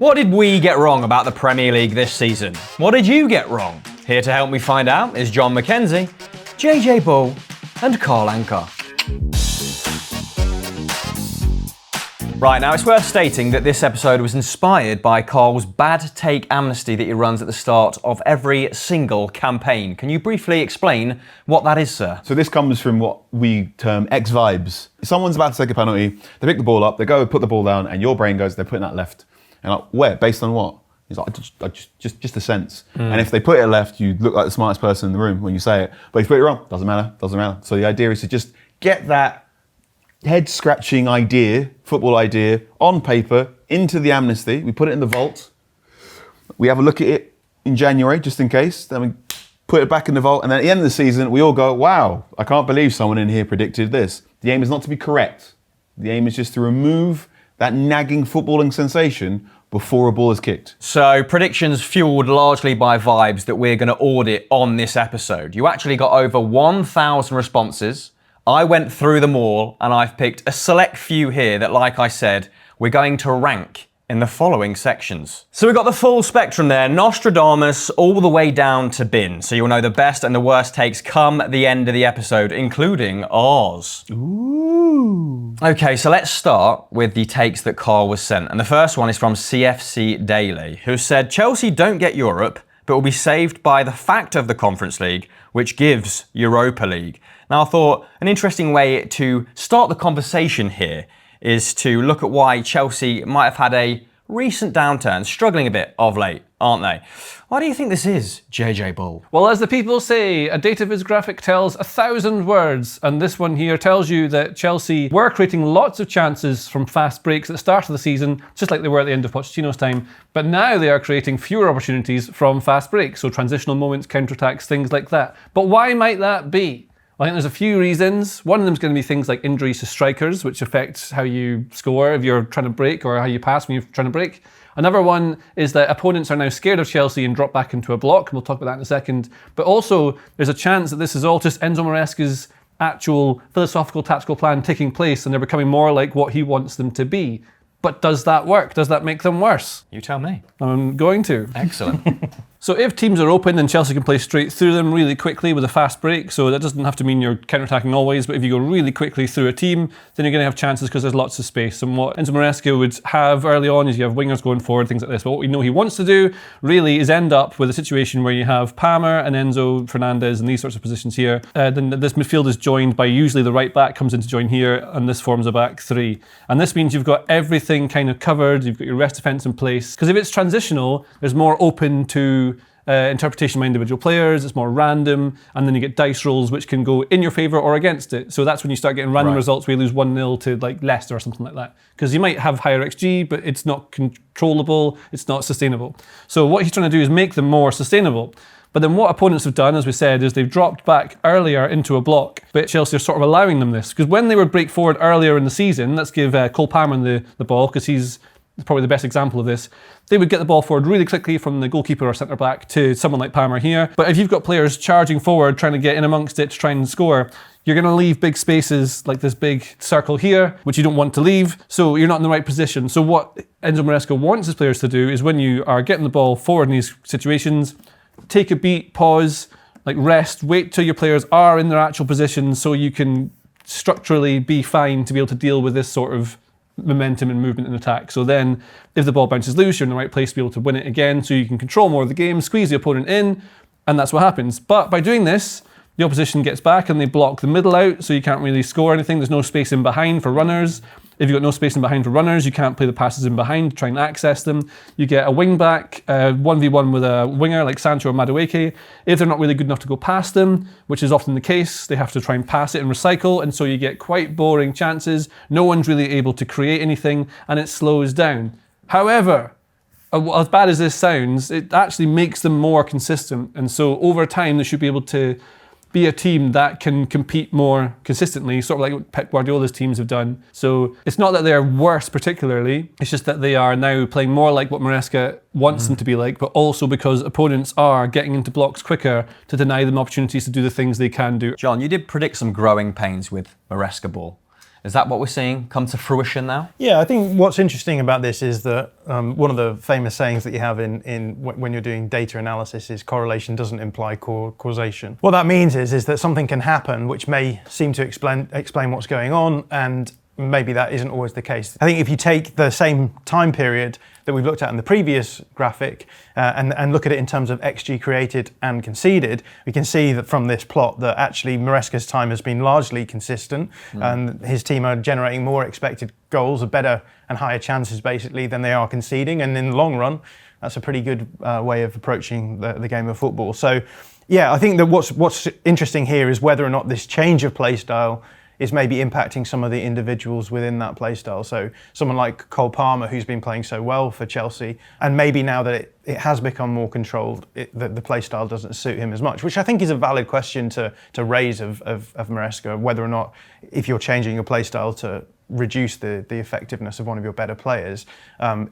What did we get wrong about the Premier League this season? What did you get wrong? Here to help me find out is John Mackenzie, JJ Bull, and Carl Anka. Right, now it's worth stating that this episode was inspired by Carl's bad take amnesty that he runs at the start of every single campaign. Can you briefly explain what that is, sir? So this comes from what we term X-vibes. Someone's about to take a penalty, they pick the ball up, they go put the ball down, and your brain goes, they're putting that left. And like, where? Based on what? He's like, just a sense. And if they put it left, you look like the smartest person in the room when you say it. But if you put it wrong, doesn't matter. So the idea is to just get that head-scratching idea, football idea, on paper, into the amnesty. We put it in the vault. We have a look at it in January, just in case. Then we put it back in the vault. And then at the end of the season, we all go, wow, I can't believe someone in here predicted this. The aim is not to be correct. The aim is just to remove that nagging footballing sensation before a ball is kicked. So predictions fueled largely by vibes that we're going to audit on this episode. You actually got over 1,000 responses. I went through them all and I've picked a select few here that, like I said, we're going to rank in the following sections. So we've got the full spectrum there, Nostradamus all the way down to bin. So you'll know the best and the worst takes come at the end of the episode, including ours. Ooh. Okay, so let's start with the takes that Carl was sent. And the first one is from CFC Daily, who said, Chelsea don't get Europe, but will be saved by the fact of the Conference League, which gives Europa League. Now I thought an interesting way to start the conversation here is to look at why Chelsea might have had a recent downturn, struggling a bit of late, aren't they? Why do you think this is, JJ Bull? Well, as the people say, a Dataviz graphic tells 1,000 words, and this one here tells you that Chelsea were creating lots of chances from fast breaks at the start of the season, just like they were at the end of Pochettino's time, but now they are creating fewer opportunities from fast breaks, so transitional moments, counterattacks, things like that. But why might that be? I think there's a few reasons. One of them is going to be things like injuries to strikers, which affects how you score if you're trying to break, or how you pass when you're trying to break. Another one is that opponents are now scared of Chelsea and drop back into a block. We'll talk about that in a second. But also, there's a chance that this is all just Enzo Maresca's actual philosophical tactical plan taking place, and they're becoming more like what he wants them to be. But does that work? Does that make them worse? You tell me. I'm going to. Excellent. So if teams are open, then Chelsea can play straight through them really quickly with a fast break. So that doesn't have to mean you're counter-attacking always, but if you go really quickly through a team, then you're going to have chances because there's lots of space. And what Enzo Maresca would have early on is you have wingers going forward, things like this. But what we know he wants to do really is end up with a situation where you have Palmer and Enzo Fernandez and these sorts of positions here. Then this midfield is joined by usually the right back comes in to join here, and this forms a back three. And this means you've got everything kind of covered. You've got your rest defence in place. Because if it's transitional, there's more open to interpretation by individual players, it's more random, and then you get dice rolls which can go in your favour or against it. So that's when you start getting random results where you lose 1-0 to like Leicester or something like that. Because you might have higher XG, but it's not controllable, it's not sustainable. So what he's trying to do is make them more sustainable. But then what opponents have done, as we said, is they've dropped back earlier into a block, but Chelsea are sort of allowing them this. Because when they would break forward earlier in the season, let's give Cole Palmer the ball, because he's probably the best example of this. They would get the ball forward really quickly from the goalkeeper or centre-back to someone like Palmer here. But if you've got players charging forward, trying to get in amongst it to try and score, you're going to leave big spaces like this big circle here, which you don't want to leave, so you're not in the right position. So what Enzo Maresca wants his players to do is when you are getting the ball forward in these situations, take a beat, pause, like rest, wait till your players are in their actual positions so you can structurally be fine to be able to deal with this sort of momentum and movement and attack. So then if the ball bounces loose, you're in the right place to be able to win it again, so you can control more of the game, squeeze the opponent in, and that's what happens. But by doing this, the opposition gets back and they block the middle out, so you can't really score anything. There's no space in behind for runners. If you've got no space in behind for runners, you can't play the passes in behind to try and access them. You get a wing back, 1v1 with a winger like Sancho or Madueke. If they're not really good enough to go past them, which is often the case, they have to try and pass it and recycle, and so you get quite boring chances. No one's really able to create anything, and it slows down. However, as bad as this sounds, it actually makes them more consistent, and so over time they should be able to be a team that can compete more consistently, sort of like what Pep Guardiola's teams have done. So it's not that they're worse particularly, it's just that they are now playing more like what Maresca wants them to be like, but also because opponents are getting into blocks quicker to deny them opportunities to do the things they can do. John, you did predict some growing pains with Maresca ball. Is that what we're seeing come to fruition now? Yeah, I think what's interesting about this is that one of the famous sayings that you have when you're doing data analysis is correlation doesn't imply causation. What that means is that something can happen which may seem to explain what's going on, and maybe that isn't always the case. I think if you take the same time period that we've looked at in the previous graphic and look at it in terms of XG created and conceded, we can see that from this plot that actually Maresca's time has been largely consistent and his team are generating more expected goals, better and higher chances basically than they are conceding, and in the long run that's a pretty good way of approaching the game of football. So yeah, I think that what's interesting here is whether or not this change of play style is maybe impacting some of the individuals within that playstyle. So someone like Cole Palmer, who's been playing so well for Chelsea, and maybe now that it has become more controlled, the playstyle doesn't suit him as much, which I think is a valid question to raise of Maresca, whether or not, if you're changing your playstyle to reduce the effectiveness of one of your better players,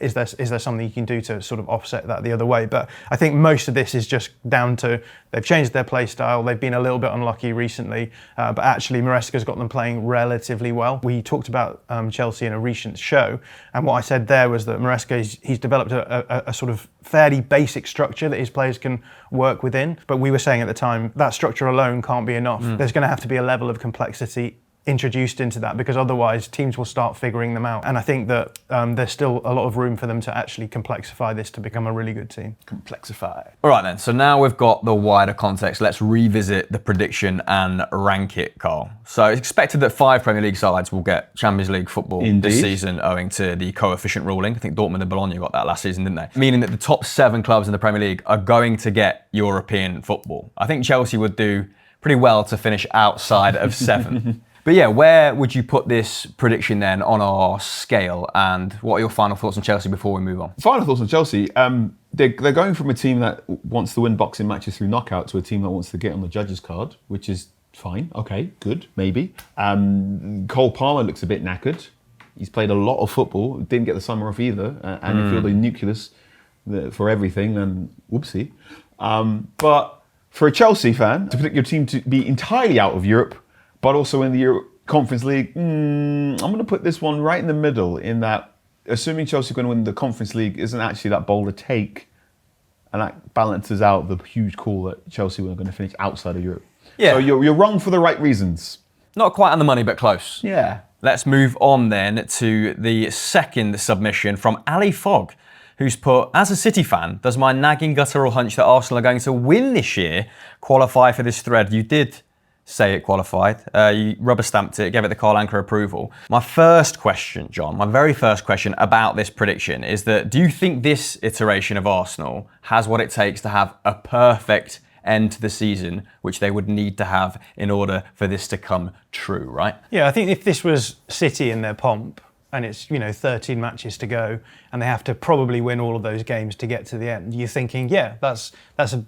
is there something you can do to sort of offset that the other way? But I think most of this is just down to they've changed their play style, they've been a little bit unlucky recently, but actually Maresca's got them playing relatively well. We talked about Chelsea in a recent show, and what I said there was that Maresca, he's developed a sort of fairly basic structure that his players can work within, but we were saying at the time that structure alone can't be enough. There's going to have to be a level of complexity introduced into that, because otherwise teams will start figuring them out. And I think that there's still a lot of room for them to actually complexify this to become a really good team. Complexify. All right then, so now we've got the wider context. Let's revisit the prediction and rank it, Carl. So it's expected that 5 Premier League sides will get Champions League football this season owing to the coefficient ruling. I think Dortmund and Bologna got that last season, didn't they? Meaning that the top 7 clubs in the Premier League are going to get European football. I think Chelsea would do pretty well to finish outside of 7th. But yeah, where would you put this prediction then on our scale, and what are your final thoughts on Chelsea before we move on? Final thoughts on Chelsea. They're going from a team that wants to win boxing matches through knockout to a team that wants to get on the judges' card, which is fine. Okay, good, maybe. Cole Palmer looks a bit knackered. He's played a lot of football, didn't get the summer off either, and if you're the nucleus for everything, then whoopsie. But for a Chelsea fan, to predict your team to be entirely out of Europe, but also in the Euro Conference League, I'm going to put this one right in the middle, in that assuming Chelsea are going to win the Conference League isn't actually that bold a take, and that balances out the huge call that Chelsea were going to finish outside of Europe. Yeah. So you're wrong for the right reasons. Not quite on the money, but close. Yeah. Let's move on then to the second submission from Ali Fogg, who's put, as a City fan, does my nagging guttural hunch that Arsenal are going to win this year qualify for this thread? You did say it qualified. You rubber stamped it, gave it the Carl Anka approval. My first question, John, my very first question about this prediction is that, do you think this iteration of Arsenal has what it takes to have a perfect end to the season, which they would need to have in order for this to come true, right? Yeah, I think if this was City in their pomp, and it's 13 matches to go, and they have to probably win all of those games to get to the end, you're thinking, yeah, that's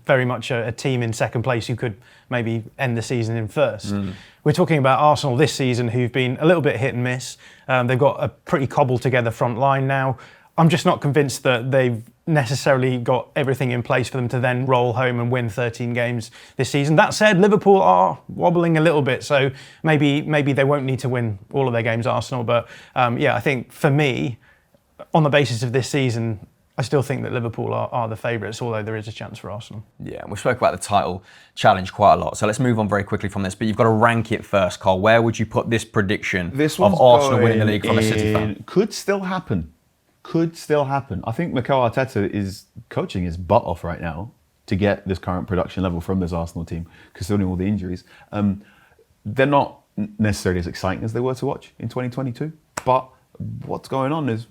very much a team in second place who could maybe end the season in first. We're talking about Arsenal this season, who've been a little bit hit and miss. They've got a pretty cobbled together front line now. I'm just not convinced that they've necessarily got everything in place for them to then roll home and win 13 games this season. That said, Liverpool are wobbling a little bit, so maybe they won't need to win all of their games, Arsenal. But yeah, I think for me, on the basis of this season, I still think that Liverpool are the favourites, although there is a chance for Arsenal. Yeah, we spoke about the title challenge quite a lot, so let's move on very quickly from this. But you've got to rank it first, Carl. Where would you put this prediction of Arsenal winning the league from a City fan? Could still happen. Could still happen. I think Mikel Arteta is coaching his butt off right now to get this current production level from this Arsenal team, considering all the injuries. They're not necessarily as exciting as they were to watch in 2022, but what's going on is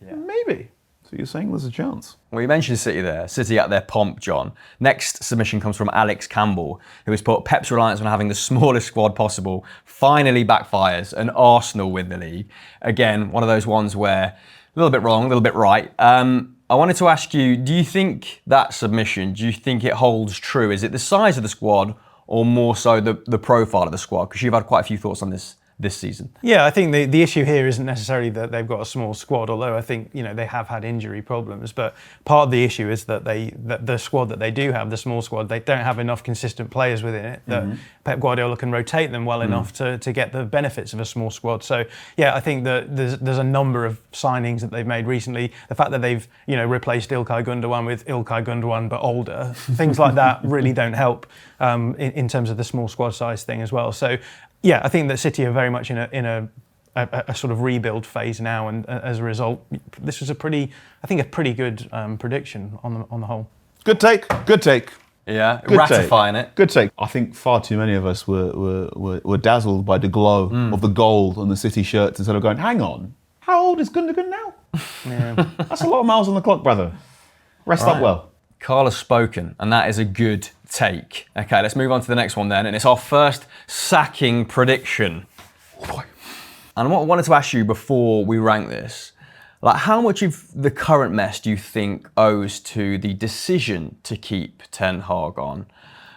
maybe. So you're saying there's a chance? Well, you mentioned City there, City at their pomp, John. Next submission comes from Alex Campbell, who has put Pep's reliance on having the smallest squad possible finally backfires and Arsenal win the league. Again, one of those ones where a little bit wrong, a little bit right. I wanted to ask you, do you think that submission, do you think it holds true? Is it the size of the squad or more so the profile of the squad? Because you've had quite a few thoughts on this this season. Yeah, I think the issue here isn't necessarily that they've got a small squad, although I think they have had injury problems. But part of the issue is that the squad that they do have, the small squad, they don't have enough consistent players within it that Pep Guardiola can rotate them well enough to get the benefits of a small squad. So yeah, I think that there's a number of signings that they've made recently. The fact that they've replaced Ilkay Gundogan with Ilkay Gundogan but older, things like that really don't help in terms of the small squad size thing as well. So yeah, I think that City are very much in a sort of rebuild phase now, and as a result, this was a pretty good prediction on the whole. Good take. Good take. Yeah, Good ratifying take. it. Good take. I think far too many of us were dazzled by the glow of the gold on the City shirts instead of going, hang on, how old is Gundogan now? Yeah. That's a lot of miles on the clock, brother. Rest up well. Carl has spoken, and that is a good take. Okay, let's move on to the next one then, and it's our first sacking prediction. Oh boy. And what I wanted to ask you before we rank this, like how much of the current mess do you think owes to the decision to keep Ten Hag on,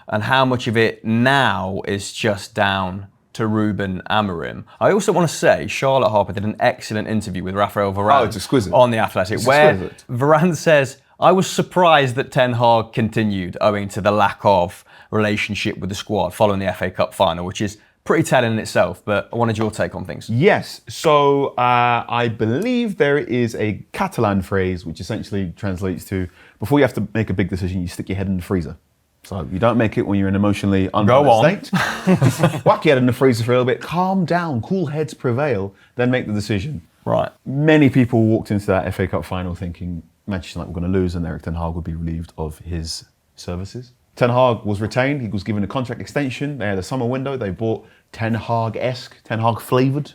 and how much of it now is just down to Ruben Amorim? I also want to say Charlotte Harper did an excellent interview with Raphael Varane Oh, it's exquisite. on The Athletic, It's where exquisite. Varane says, I was surprised that Ten Hag continued owing to the lack of relationship with the squad following the FA Cup final, which is pretty telling in itself, but I wanted your take on things. Yes, so I believe there is a Catalan phrase which essentially translates to, before you have to make a big decision, you stick your head in the freezer. So you don't make it when you're in emotionally unbalanced state. Whack your head in the freezer for a little bit, calm down, cool heads prevail, then make the decision. Right. Many people walked into that FA Cup final thinking Manchester United were going to lose and Erik Ten Hag would be relieved of his services. Ten Hag was retained, he was given a contract extension, they had a summer window, they bought Ten Hag-esque, Ten Hag flavoured,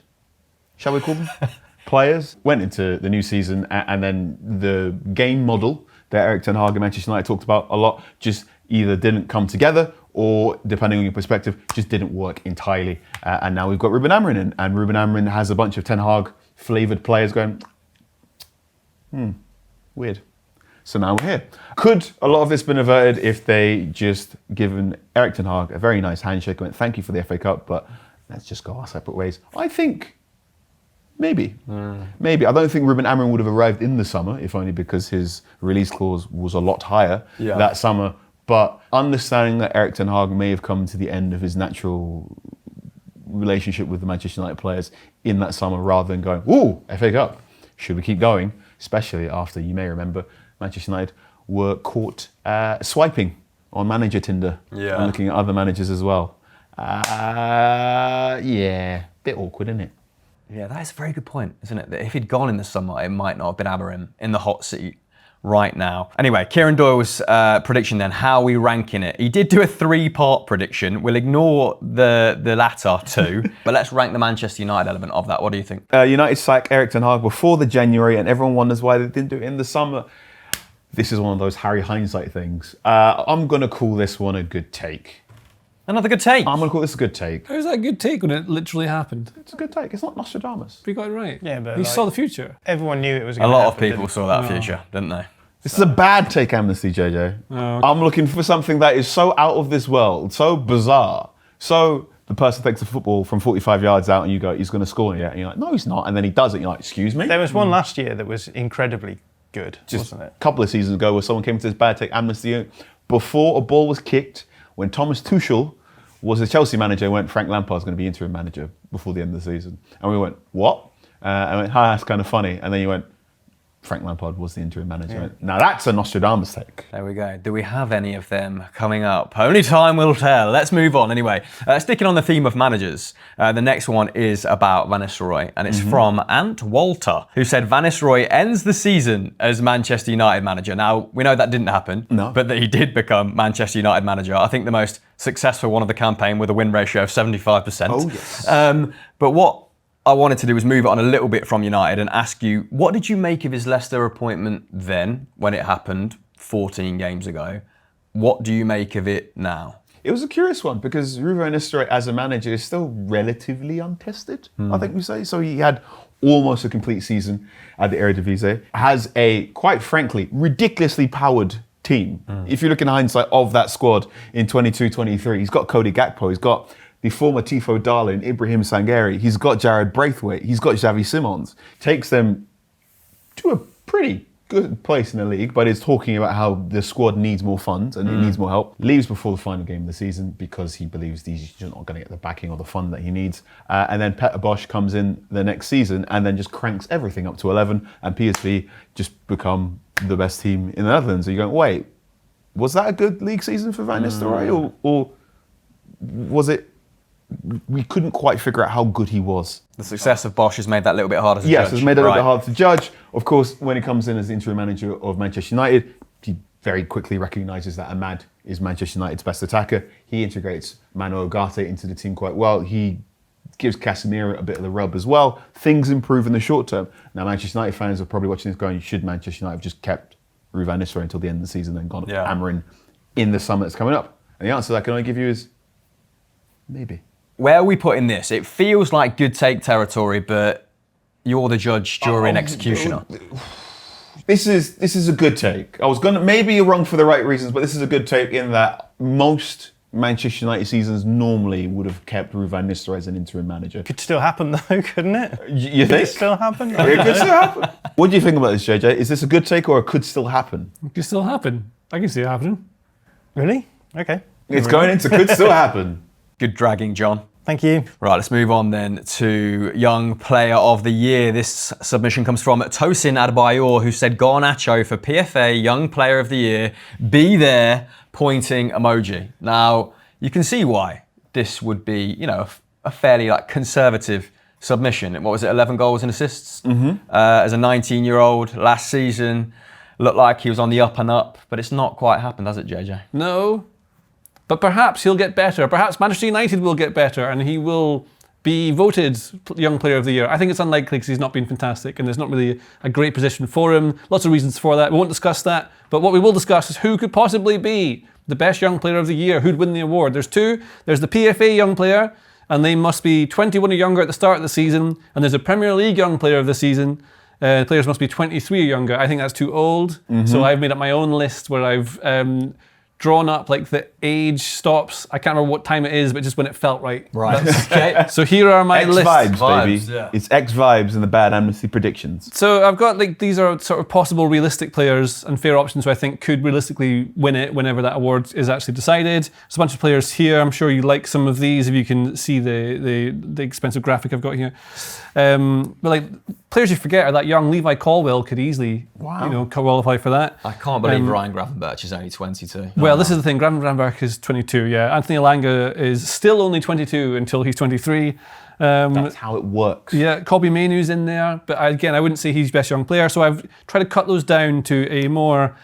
shall we call them, players. Went into the new season and then the game model that Erik Ten Hag and Manchester United talked about a lot just either didn't come together or, depending on your perspective, just didn't work entirely. And now we've got Ruben Amorim in, and Ruben Amorim has a bunch of Ten Hag flavoured players going, weird. So now we're here. Could a lot of this been averted if they just given Erik Ten Hag a very nice handshake and went, thank you for the FA Cup, but let's just go our separate ways? I think maybe. Maybe. I don't think Ruben Amorim would have arrived in the summer, if only because his release clause was a lot higher that summer. But understanding that Erik Ten Hag may have come to the end of his natural relationship with the Manchester United players in that summer rather than going, ooh, FA Cup, should we keep going? Especially after, you may remember, Manchester United were caught swiping on manager Tinder and looking at other managers as well. Bit awkward, isn't it? Yeah, that is a very good point, isn't it? That if he'd gone in the summer, it might not have been Amorim in the hot seat right now. Anyway, Kieran Doyle's prediction then, how are we ranking it? He did do a 3-part prediction. We'll ignore the latter 2, but let's rank the Manchester United element of that. What do you think? United sack Erik Ten Hag before the January, and everyone wonders why they didn't do it in the summer. This is one of those Harry hindsight things. I'm going to call this one a good take. Another good take. I'm going to call this a good take. How's that a good take when it literally happened? It's a good take. It's not Nostradamus. We got it right. Yeah, but he like- saw the future. Everyone knew it was A going to lot happen. of people didn't saw that future, didn't they? This is a bad take, Amnesty, JJ. Oh, okay. I'm looking for something that is so out of this world, so bizarre. So the person takes the football from 45 yards out and you go, he's going to score, yeah? And you're like, no, he's not. And then he does it. And you're like, excuse me? There was one last year that was incredibly good, Just wasn't it? a couple of seasons ago where someone came to this bad take, Amnesty, before a ball was kicked, when Thomas Tuchel was the Chelsea manager, and went, Frank Lampard's going to be interim manager before the end of the season. And we went, what? And I went, hi, that's kind of funny. And then you went, Frank Lampard was the interim manager. Yeah. Now that's a Nostradamus take. There we go. Do we have any of them coming up? Only time will tell. Let's move on anyway. Sticking on the theme of managers, the next one is about Van Nistelrooy, and it's from Ant Walter, who said Van Nistelrooy ends the season as Manchester United manager. Now, we know that didn't happen, but that he did become Manchester United manager. I think the most successful one of the campaign with a win ratio of 75%. Oh, yes. But what I wanted to do was move it on a little bit from United and ask you, what did you make of his Leicester appointment then, when it happened 14 games ago? What do you make of it now? It was a curious one because Ruben Van Nistelrooy as a manager is still relatively untested, I think we say. So he had almost a complete season at the Eredivisie, has a, quite frankly, ridiculously powered team. If you look in hindsight of that squad in 22-23, he's got Cody Gakpo, he's got the former Tifo darling, Ibrahim Sangari. He's got Jared Braithwaite. He's got Xavi Simons. Takes them to a pretty good place in the league, but is talking about how the squad needs more funds and it needs more help. Leaves before the final game of the season because he believes he's just not going to get the backing or the fund that he needs. And then Peter Bosz comes in the next season and then just cranks everything up to 11, and PSV just become the best team in the Netherlands. So you're going, wait, was that a good league season for Van Nistelrooy, or was it? We couldn't quite figure out how good he was. The success of Bosz has made that a little bit harder to judge. Yes, it's made it a little bit hard to judge. Of course, when he comes in as the interim manager of Manchester United, he very quickly recognises that Ahmad is Manchester United's best attacker. He integrates Manu Ugarte into the team quite well. He gives Casemiro a bit of the rub as well. Things improve in the short term. Now, Manchester United fans are probably watching this going, should Manchester United have just kept Ruud van Nistelrooy until the end of the season and gone hammering in the summer that's coming up? And the answer I can only give you is maybe. Where are we putting this? It feels like good take territory, but you're the judge, jury, and executioner. This is a good take. I was gonna, maybe you're wrong for the right reasons, but this is a good take in that most Manchester United seasons normally would have kept Ruud van Nistelrooy as an interim manager. Could still happen though, couldn't it? You Could think? it still happen? It could still happen. What do you think about this, JJ? Is this a good take or it could still happen? It could still happen. I can see it happening. Really? Okay. It's going into could still happen. Good dragging, John. Thank you. Right, let's move on then to Young Player of the Year. This submission comes from Tosin Adebayor, who said Garnacho for PFA Young Player of the Year. Be there, pointing emoji. Now, you can see why this would be, a fairly conservative submission. What was it, 11 goals and assists? As a 19-year-old last season, looked like he was on the up and up, but it's not quite happened, has it, JJ? No. But perhaps he'll get better. Perhaps Manchester United will get better and he will be voted Young Player of the Year. I think it's unlikely because he's not been fantastic and there's not really a great position for him. Lots of reasons for that. We won't discuss that. But what we will discuss is who could possibly be the best Young Player of the Year, who'd win the award. There's two. There's the PFA Young Player, and they must be 21 or younger at the start of the season. And there's a Premier League Young Player of the season. Players must be 23 or younger. I think that's too old. So I've made up my own list where I've drawn up the age stops. I can't remember what time it is, but just when it felt right. Right. Okay. So here are my lists. X-Vibes, baby. Yeah. It's X-Vibes and the bad Amnesty predictions. So I've got these are sort of possible realistic players and fair options who I think could realistically win it whenever that award is actually decided. There's a bunch of players here. I'm sure you like some of these if you can see the expensive graphic I've got here. But players you forget are that young. Levi Colwill could easily qualify for that. I can't believe Ryan Gravenberch is only 22. Well, this is the thing. Gravenberch is 22, yeah. Anthony Elanga is still only 22 until he's 23. That's how it works. Yeah, Kobbie Mainoo's in there. But again, I wouldn't say he's best young player. So I've tried to cut those down to a more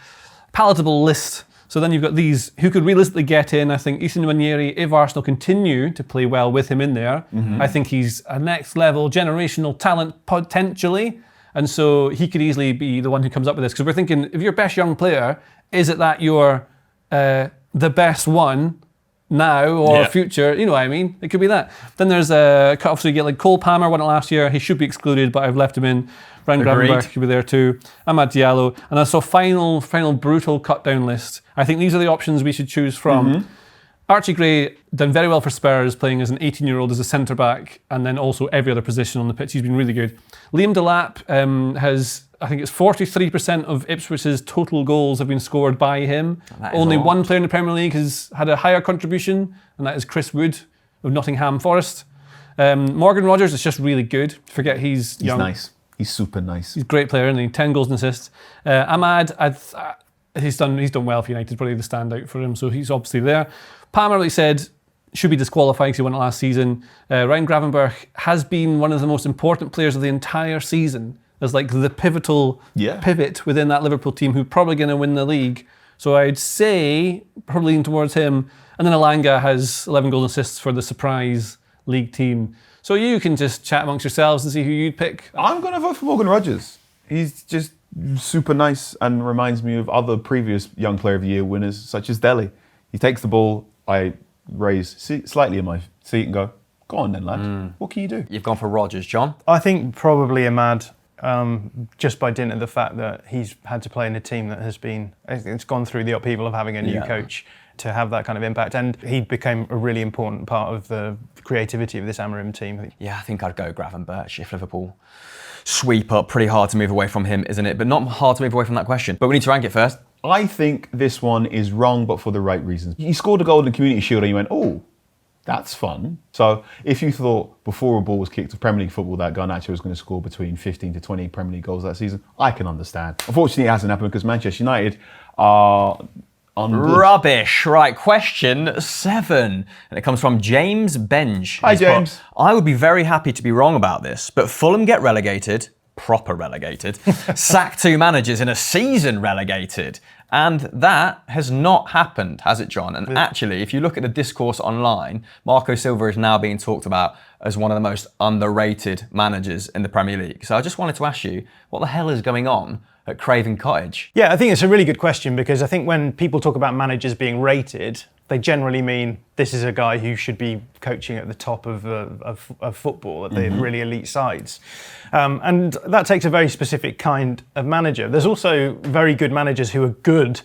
palatable list. So then you've got these who could realistically get in. I think Ethan Nwaneri, if Arsenal continue to play well with him in there, I think he's a next level generational talent potentially. And so he could easily be the one who comes up with this. Because we're thinking, if you're best young player, is it that you're the best one now or future? You know what I mean? It could be that. Then there's a cut-off, so you get Cole Palmer won it last year. He should be excluded, but I've left him in. Ryan Gravenberch could be there too. Amad Diallo. And that's a final brutal cut-down list. I think these are the options we should choose from. Archie Gray done very well for Spurs, playing as an 18-year-old as a centre-back, and then also every other position on the pitch. He's been really good. Liam Delap has, I think it's 43% of Ipswich's total goals have been scored by him. Only one player in the Premier League has had a higher contribution, and that is Chris Wood of Nottingham Forest. Morgan Rogers is just really good. Forget he's young. He's nice. He's super nice. He's a great player, and 10 goals and assists. Ahmad, he's done well for United, probably the standout for him, so he's obviously there. Palmer, like I said, should be disqualified because he won it last season. Ryan Gravenberch has been one of the most important players of the entire season as the pivotal pivot within that Liverpool team who's probably going to win the league. So I'd say probably lean towards him. And then Elanga has 11 goals and assists for the surprise league team. So you can just chat amongst yourselves and see who you'd pick. I'm going to vote for Morgan Rogers. He's just super nice and reminds me of other previous Young Player of the Year winners, such as Dele. He takes the ball, I raise slightly in my seat and go on then, lad. What can you do? You've gone for Rodgers, John. I think probably Ahmad. just by dint of the fact that he's had to play in a team that it's gone through the upheaval of having a new coach to have that kind of impact. And he became a really important part of the creativity of this Amorim team. Yeah, I think I'd go Gravenberch if Liverpool sweep up. Pretty hard to move away from him, isn't it? But not hard to move away from that question. But we need to rank it first. I think this one is wrong, but for the right reasons. You scored a goal in the Community Shield and you went, oh, that's fun. So if you thought before a ball was kicked of Premier League football that Garnacho was going to score between 15 to 20 Premier League goals that season, I can understand. Unfortunately, it hasn't happened because Manchester United are on rubbish. Right, question 7. And it comes from James Benj. Hi, James. I would be very happy to be wrong about this, but Fulham get relegated, proper relegated, sack 2 managers in a season relegated. And that has not happened, has it, John? And actually, if you look at the discourse online, Marco Silva is now being talked about as one of the most underrated managers in the Premier League. So I just wanted to ask you, what the hell is going on at Craven Cottage? Yeah, I think it's a really good question, because I think when people talk about managers being rated, they generally mean this is a guy who should be coaching at the top of football, at the really elite sides. And that takes a very specific kind of manager. There's also very good managers who are good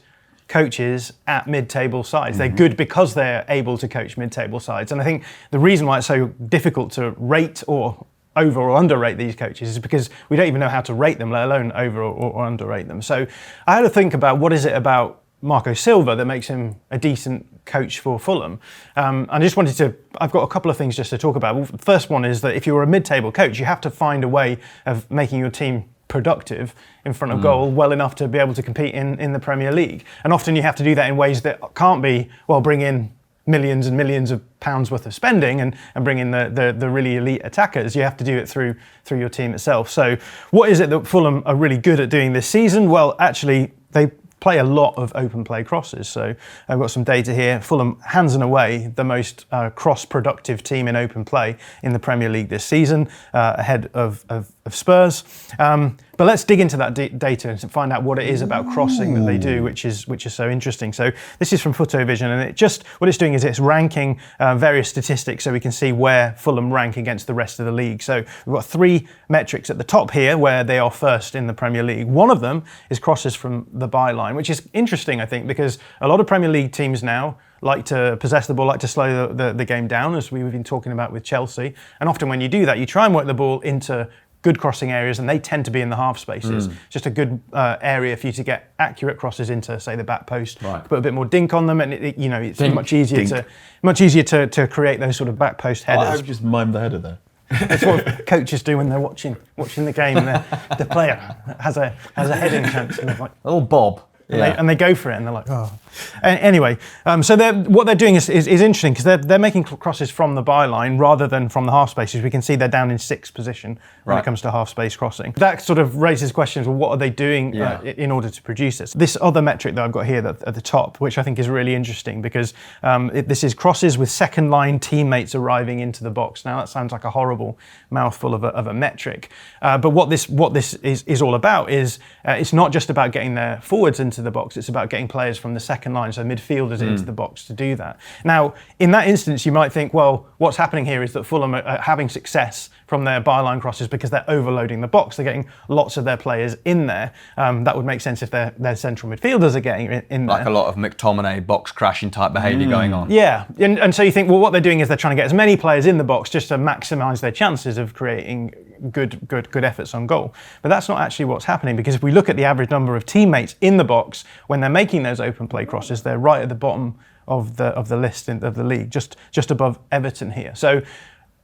coaches at mid-table sides. They're good because they're able to coach mid-table sides. And I think the reason why it's so difficult to rate or over or underrate these coaches is because we don't even know how to rate them, let alone over or underrate them. So I had to think about what is it about Marco Silva that makes him a decent coach for Fulham. I just wanted to, I've got a couple of things just to talk about. Well, the first one is that if you're a mid-table coach, you have to find a way of making your team productive in front of goal well enough to be able to compete in the Premier League. And often you have to do that in ways that can't be, well, bring in millions and millions of pounds worth of spending and bring in the really elite attackers. You have to do it through your team itself. So what is it that Fulham are really good at doing this season? Well, actually, they play a lot of open play crosses. So I've got some data here. Fulham, hands and away, the most cross-productive team in open play in the Premier League this season, ahead of Spurs. But let's dig into that data and find out what it is about crossing that they do, which is so interesting. So this is from Photovision, and what it's doing is it's ranking various statistics so we can see where Fulham rank against the rest of the league. So we've got 3 metrics at the top here where they are first in the Premier League. One of them is crosses from the byline, which is interesting, I think, because a lot of Premier League teams now like to possess the ball, like to slow the game down, as we've been talking about with Chelsea. And often when you do that, you try and work the ball into good crossing areas, and they tend to be in the half spaces. Just a good area for you to get accurate crosses into, say, the back post. Right. Put a bit more dink on them, and it's much easier to create those sort of back post headers. I've just mimed the header there. That's what coaches do when they're watching the game. And the player has a heading chance, and they're like, Oh, Bob. and they go for it, and they're like, oh. Anyway, so what they're doing is interesting, because they're making crosses from the byline rather than from the half spaces. We can see they're down in 6th position when it comes to half space crossing. That sort of raises questions. Well, what are they doing in order to produce this? This other metric that I've got here at the top, which I think is really interesting, because this is crosses with second line teammates arriving into the box. Now that sounds like a horrible mouthful of a metric, but what this is all about is it's not just about getting their forwards into the box. It's about getting players from the second line, so midfielders into the box to do that. Now, in that instance, you might think, well, what's happening here is that Fulham are having success from their byline crosses because they're overloading the box. They're getting lots of their players in there. That would make sense if their central midfielders are getting in there. Like a lot of McTominay box crashing type behaviour going on. Yeah, and so you think, well, what they're doing is they're trying to get as many players in the box just to maximise their chances of creating good efforts on goal. But that's not actually what's happening, because if we look at the average number of teammates in the box when they're making those open play crosses, they're right at the bottom of the list of the league, just above Everton here. So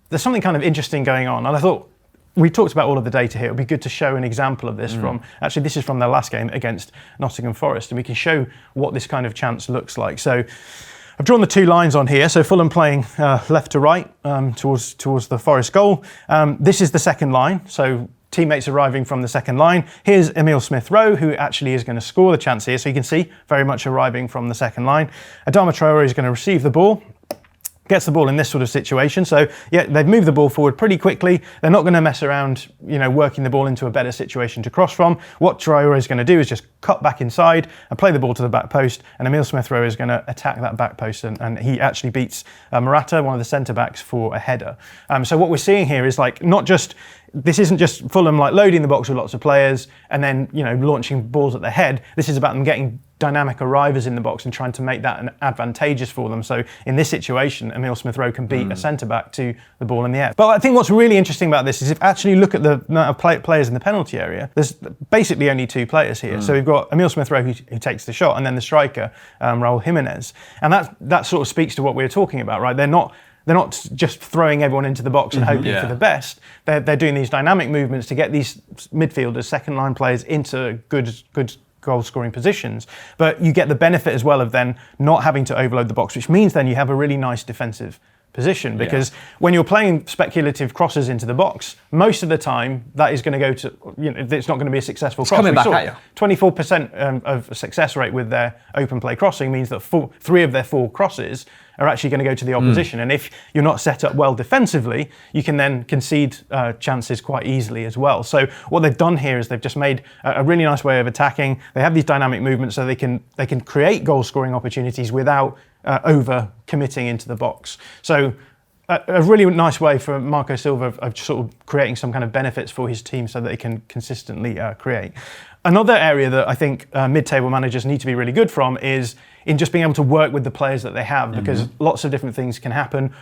there's something kind of interesting going on, and I thought, we talked about all of the data here. It would be good to show an example of this actually this is from their last game against Nottingham Forest, and we can show what this kind of chance looks like. So I've drawn the 2 lines on here. So Fulham playing left to right towards the Forest goal. This is the second line. So teammates arriving from the second line. Here's Emile Smith-Rowe, who actually is going to score the chance here. So you can see very much arriving from the second line. Adama Traore is going to receive the ball. Gets the ball in this sort of situation. So yeah, they've moved the ball forward pretty quickly. They're not going to mess around, working the ball into a better situation to cross from. What Traore is going to do is just cut back inside and play the ball to the back post. And Emile Smith-Rowe is going to attack that back post, and he actually beats Morata, one of the centre backs, for a header. So what we're seeing here is not just this isn't just Fulham like loading the box with lots of players and then launching balls at their head. This is about them getting dynamic arrivers in the box and trying to make that advantageous for them. So in this situation, Emile Smith-Rowe can beat a centre-back to the ball in the air. But I think what's really interesting about this is if actually look at the amount of players in the penalty area, there's basically only 2 players here. So we've got Emile Smith-Rowe who takes the shot, and then the striker, Raul Jimenez. And that sort of speaks to what we were talking about, right? They're not just throwing everyone into the box and hoping for the best. They're doing these dynamic movements to get these midfielders, second line players into good goal-scoring positions. But you get the benefit as well of then not having to overload the box, which means then you have a really nice defensive position, because when you're playing speculative crosses into the box, most of the time that is going to go to, it's not going to be a successful cross. Coming back at you. 24% of success rate with their open play crossing means that 3 of their 4 crosses are actually going to go to the opposition. And if you're not set up well defensively, you can then concede chances quite easily as well. So what they've done here is they've just made a really nice way of attacking. They have these dynamic movements so they can create goal-scoring opportunities without over committing into the box. So a really nice way for Marco Silva of sort of creating some kind of benefits for his team so that they can consistently create. Another area that I think mid-table managers need to be really good from is in just being able to work with the players that they have, because lots of different things can happen.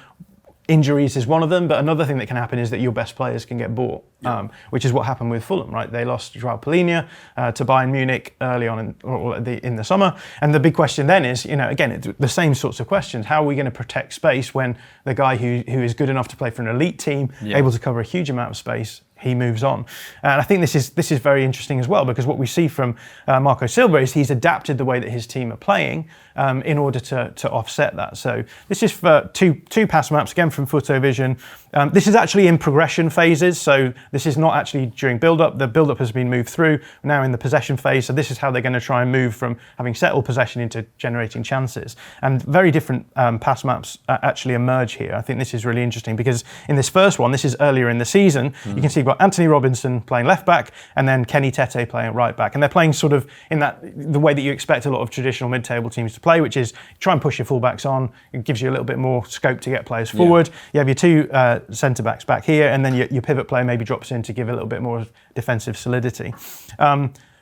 Injuries is one of them, but another thing that can happen is that your best players can get bought, which is what happened with Fulham, right? They lost Joao Palhinha to Bayern Munich early on in the summer, and the big question then is, again, it's the same sorts of questions. How are we going to protect space when the guy who is good enough to play for an elite team, able to cover a huge amount of space, he moves on? And I think this is very interesting as well, because what we see from Marco Silva is he's adapted the way that his team are playing in order to offset that. So this is for two pass maps, again from Photovision. This is actually in progression phases, so this is not actually during build-up. The build-up has been moved through, now in the possession phase, so this is how they're going to try and move from having settled possession into generating chances. And very different pass maps actually emerge here. I think this is really interesting, because in this first one, this is earlier in the season, you can see you've got Anthony Robinson playing left back and then Kenny Tete playing right back. And they're playing sort of in the way that you expect a lot of traditional mid-table teams to play, which is try and push your fullbacks on. It gives you a little bit more scope to get players forward. You have your 2 centre-backs back here, and then your pivot player maybe drops in to give a little bit more defensive solidity.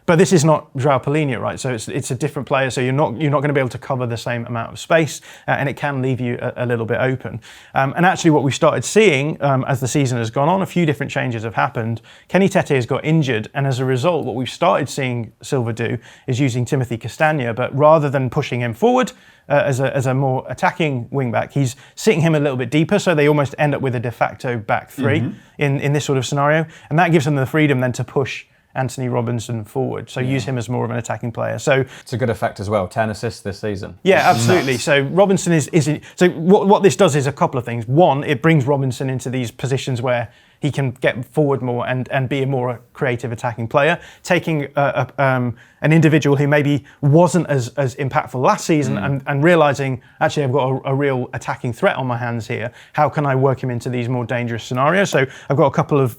But this is not Joao Palhinha, right? So it's a different player. So you're not going to be able to cover the same amount of space, and it can leave you a little bit open. And actually, what we've started seeing as the season has gone on, a few different changes have happened. Kenny Tete has got injured, and as a result, what we've started seeing Silva do is using Timothy Castagna, but rather than pushing him forward as a more attacking wing-back, he's sitting him a little bit deeper, so they almost end up with a de facto back 3 in this sort of scenario, and that gives them the freedom then to push Anthony Robinson forward, so use him as more of an attacking player. So it's a good effect as well. 10 assists this season. Yeah, absolutely. Nuts. So Robinson is so what this does is a couple of things. One, it brings Robinson into these positions where he can get forward more and be a more creative attacking player, taking an individual who maybe wasn't as impactful last season and realising, actually, I've got a real attacking threat on my hands here. How can I work him into these more dangerous scenarios? So I've got a couple of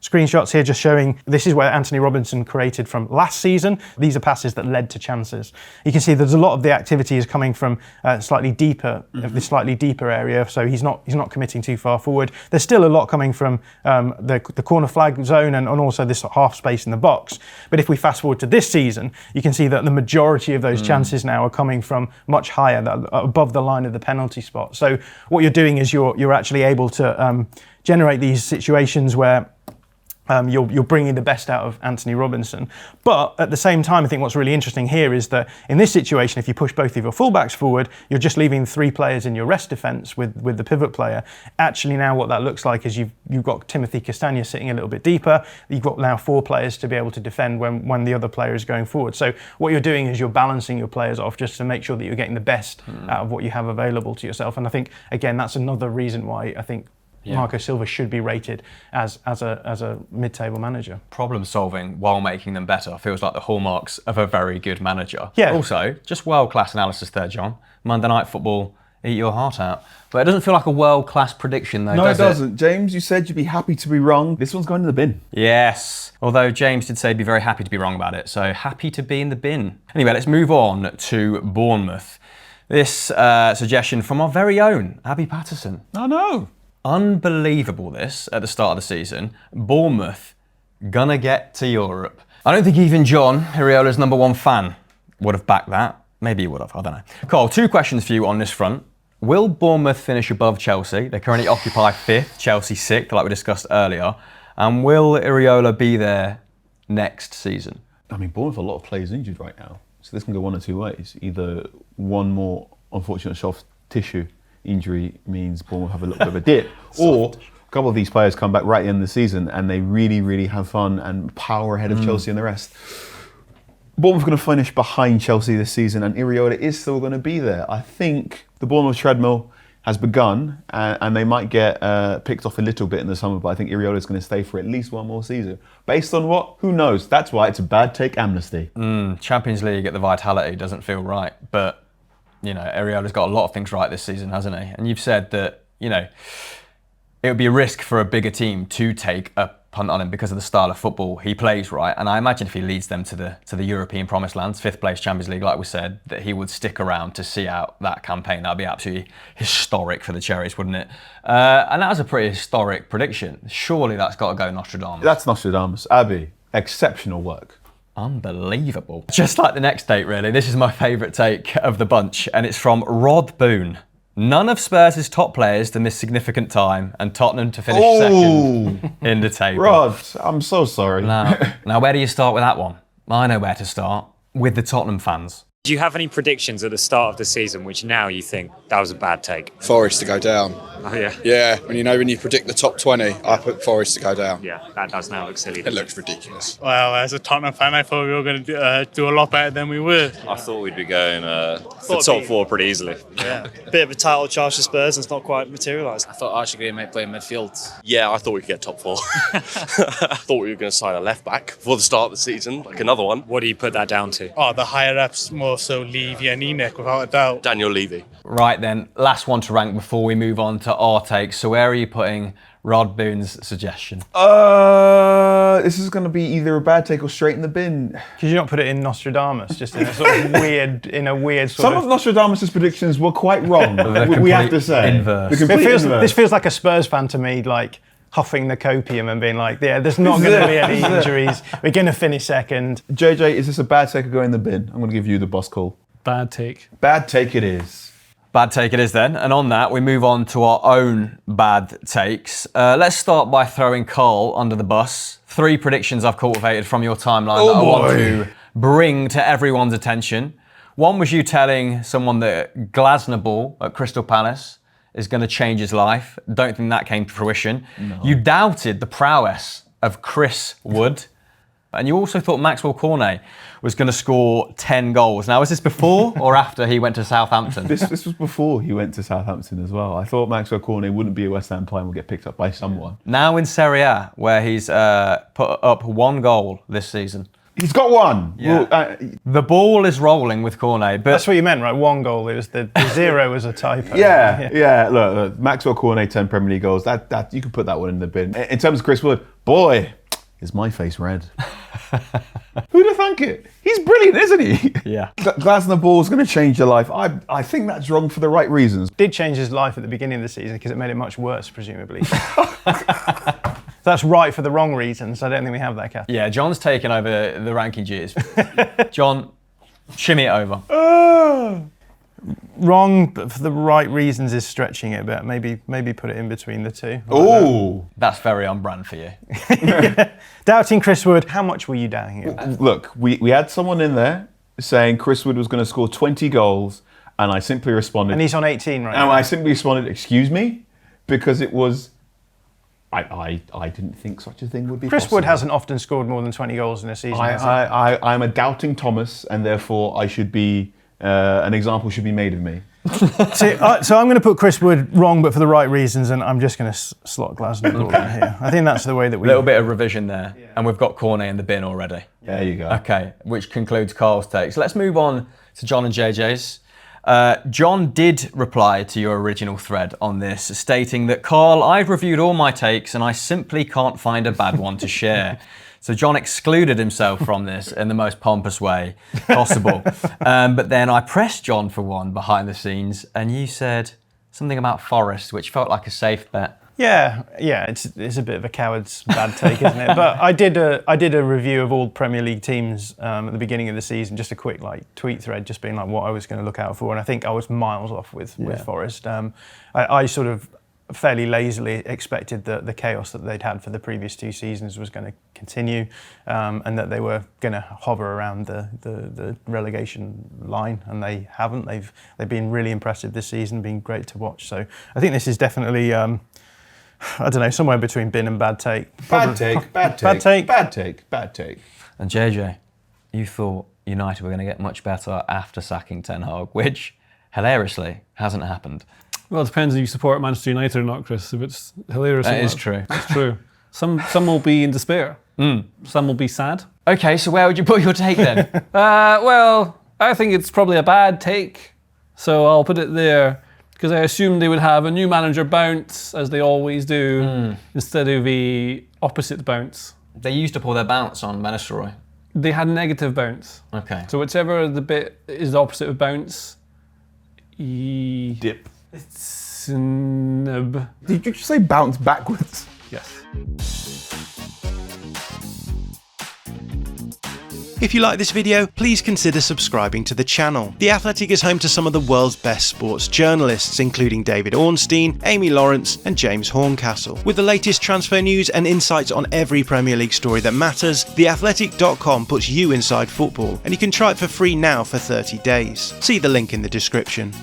screenshots here just showing this is where Anthony Robinson created from last season. These are passes that led to chances. You can see there's a lot of the activity is coming from slightly deeper area, so he's not committing too far forward. There's still a lot coming from the corner flag zone and also this half space in the box. But if we fast forward to this season, you can see that the majority of those chances now are coming from much higher, above the line of the penalty spot. So what you're doing is you're actually able to generate these situations where you're bringing the best out of Anthony Robinson. But at the same time, I think what's really interesting here is that in this situation, if you push both of your fullbacks forward, you're just leaving 3 players in your rest defence with the pivot player. Actually now what that looks like is you've got Timothy Castagna sitting a little bit deeper. You've got now 4 players to be able to defend when the other player is going forward. So what you're doing is you're balancing your players off just to make sure that you're getting the best out of what you have available to yourself. And I think, again, that's another reason why I think Marco Silva should be rated as a mid-table manager. Problem solving while making them better feels like the hallmarks of a very good manager. Yeah. Also, just world-class analysis there, John. Monday Night Football, eat your heart out. But it doesn't feel like a world-class prediction, though, does it? No, it doesn't. James, you said you'd be happy to be wrong. This one's going in the bin. Yes. Although James did say he'd be very happy to be wrong about it, so happy to be in the bin. Anyway, let's move on to Bournemouth. This suggestion from our very own Abby Patterson. Oh, no. Unbelievable this at the start of the season. Bournemouth gonna get to Europe. I don't think even John, Iriola's #1 fan, would have backed that. Maybe he would have, I don't know. Carl, 2 questions for you on this front. Will Bournemouth finish above Chelsea? They currently occupy 5th, Chelsea 6th, like we discussed earlier. And will Iriola be there next season? I mean, Bournemouth have a lot of players injured right now. So this can go one of 2 ways. Either one more unfortunate soft tissue injury means Bournemouth have a little bit of a dip, or a couple of these players come back right at the end of the season and they really, really have fun and power ahead of Chelsea and the rest. Bournemouth are going to finish behind Chelsea this season, and Iriola is still going to be there. I think the Bournemouth treadmill has begun, and they might get picked off a little bit in the summer, but I think Iriola is going to stay for at least 1 more season. Based on what? Who knows? That's why it's a bad take amnesty. Champions League at the Vitality doesn't feel right, but you know, Iriola's got a lot of things right this season, hasn't he? And you've said that, you know, it would be a risk for a bigger team to take a punt on him because of the style of football he plays, right? And I imagine if he leads them to the European promised lands, 5th place Champions League, like we said, that he would stick around to see out that campaign. That'd be absolutely historic for the Cherries, wouldn't it? And that was a pretty historic prediction. Surely that's got to go Nostradamus. That's Nostradamus. Abby, exceptional work. Unbelievable. Just like the next take, really. This is my favourite take of the bunch, and it's from Rod Boone. None of Spurs' top players to miss significant time, and Tottenham to finish second in the table. Rod, I'm so sorry. Now, where do you start with that one? I know where to start. With the Tottenham fans. Do you have any predictions at the start of the season which now you think that was a bad take? Forest to go down. Oh, yeah. Yeah, when you predict the top 20, I put Forest to go down. Yeah, that does now look silly. It looks ridiculous. Well, as a Tottenham fan, I thought we were going to do a lot better than we were. I thought we'd be going for top 4 pretty easily. Yeah. Bit of a title charge to Spurs and it's not quite materialised. I thought Archie might play in midfield. Yeah, I thought we could get top 4. I thought we were going to sign a left back before the start of the season, like another one. What do you put that down to? Oh, the higher ups more so Levy and Enoch, without a doubt. Daniel Levy. Right then, last one to rank before we move on to our takes. So where are you putting Rod Boone's suggestion? This is going to be either a bad take or straight in the bin. Could you not put it in Nostradamus, just in a sort of weird sort Some of Nostradamus' predictions were quite wrong, we have to say. Inverse. The complete inverse. This feels like a Spurs fan to me, like huffing the copium and being like, yeah, there's not going to be any injuries. We're going to finish second. JJ, is this a bad take or go in the bin? I'm going to give you the boss call. Bad take. Bad take it is. Bad take it is then. And on that, we move on to our own bad takes. Let's start by throwing Carl under the bus. 3 predictions I've cultivated from your timeline that I want to bring to everyone's attention. One was you telling someone that Glasner Ball at Crystal Palace is going to change his life. Don't think that came to fruition. No. You doubted the prowess of Chris Wood. And you also thought Maxwell Cornet was going to score 10 goals. Now, was this before or after he went to Southampton? This was before he went to Southampton as well. I thought Maxwell Cornet wouldn't be a West Ham player and would get picked up by someone. Now in Serie A, where he's put up 1 goal this season. He's got 1. Yeah. Well, the ball is rolling with Cornet. But that's what you meant, right? 1 goal. It was the 0 was a typo. Yeah. Look, Maxwell Cornet, 10 Premier League goals. That you can put that one in the bin. In terms of Chris Wood, boy, is my face red. Who'd have thunk it? He's brilliant, isn't he? Yeah. Glasner Ball's going to change your life. I think that's wrong for the right reasons. Did change his life at the beginning of the season because it made it much worse, presumably. That's right for the wrong reasons. I don't think we have that, Kath. Yeah, John's taken over the ranking duties. John, shimmy it over. Wrong, but for the right reasons is stretching it a bit. Maybe put it in between the 2. Ooh. That's very on brand for you. Doubting Chris Wood. How much were you doubting it? Look, we had someone in there saying Chris Wood was going to score 20 goals, and I simply responded. And he's on 18 right now. And I simply responded, excuse me? Because it was... I didn't think such a thing would be Chris possible. Wood hasn't often scored more than 20 goals in a season. I'm a doubting Thomas, and therefore I should be... an example should be made of me. So I'm going to put Chris Wood wrong, but for the right reasons, and I'm just going to slot Glasner Ball in here. I think that's the way that we... A little bit of revision there, and we've got Cornet in the bin already. There you go. Okay, which concludes Carl's takes. Let's move on to John and JJ's. John did reply to your original thread on this, stating that, Carl, I've reviewed all my takes and I simply can't find a bad one to share. So John excluded himself from this in the most pompous way possible. But then I pressed John for one behind the scenes, and you said something about Forest, which felt like a safe bet. Yeah, it's a bit of a coward's bad take, isn't it? But I did a review of all Premier League teams at the beginning of the season, just a quick tweet thread, just being like what I was going to look out for, and I think I was miles off with Forest. I sort of fairly lazily expected that the chaos that they'd had for the previous 2 seasons was going to continue, and that they were going to hover around the relegation line, and they haven't. They've been really impressive this season, been great to watch. So I think this is definitely. I don't know, somewhere between bin and bad take. Bad take. Bad take. And JJ, you thought United were going to get much better after sacking Ten Hag, which, hilariously, hasn't happened. Well, it depends if you support Manchester United or not, Chris. If it's hilarious, That is true. It's true. Some will be in despair. Some will be sad. Okay, so where would you put your take then? Well, I think it's probably a bad take, so I'll put it there. Because I assumed they would have a new manager bounce, as they always do, instead of the opposite bounce. They used to pull their bounce on Nistelrooy. They had negative bounce. Okay. So whichever the bit is the opposite of bounce, Dip. snub. Did you just say bounce backwards? Yes. If you like this video, please consider subscribing to the channel. The Athletic is home to some of the world's best sports journalists, including David Ornstein, Amy Lawrence and James Horncastle. With the latest transfer news and insights on every Premier League story that matters, theathletic.com puts you inside football, and you can try it for free now for 30 days. See the link in the description.